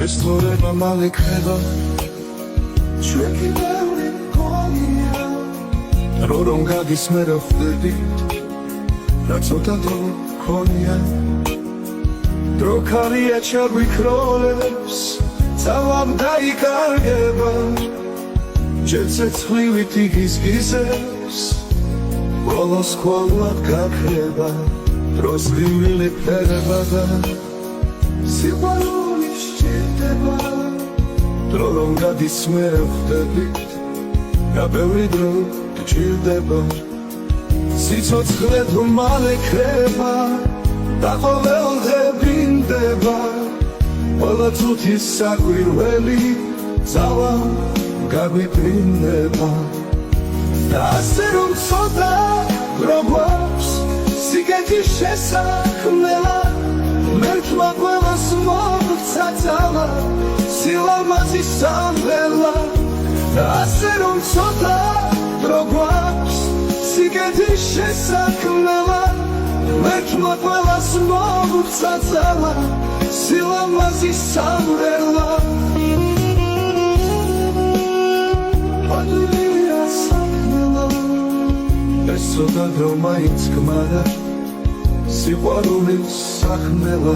ეს თორება მალე ქრება ჩვენ კიდევ მგონია რომ გადის მე რა ხვდები რა ცოტა დრო ქონია დრო ქარია ჩაგვიქროლებს ძალამ დაიკარგება ჯერ ცეცხლივით იგიზგიზებს ბოლოს ყოვლად გაქრება დროს ვიმილე ფერება და სიყვარული სჭირდება დრო რომ გადის მე რა ხვდებით რა ბევრი დრო გჭირდება სიცოცხლე თუ მალე ქრება და ყოველდღე ბრინდება ყველა წუთის საკვირველი ძალა გაგვიფრინდება და ასე რომ ცოტა დრო გვაქვს სიგეთის შესაქმნელა მერქმა ყველას მოგვცა ძალა სილამაზის სამღერლა და ასე რომ ცოტა დრო გვაქვს სიგეთის შესაქმნელა მერქმა ყველას მოგვცა ძალა სილამაზის სამღერლა ადვილია სამღერლა ეს ცოტა დრო მაინც გმადა სიყვარულის სახმელა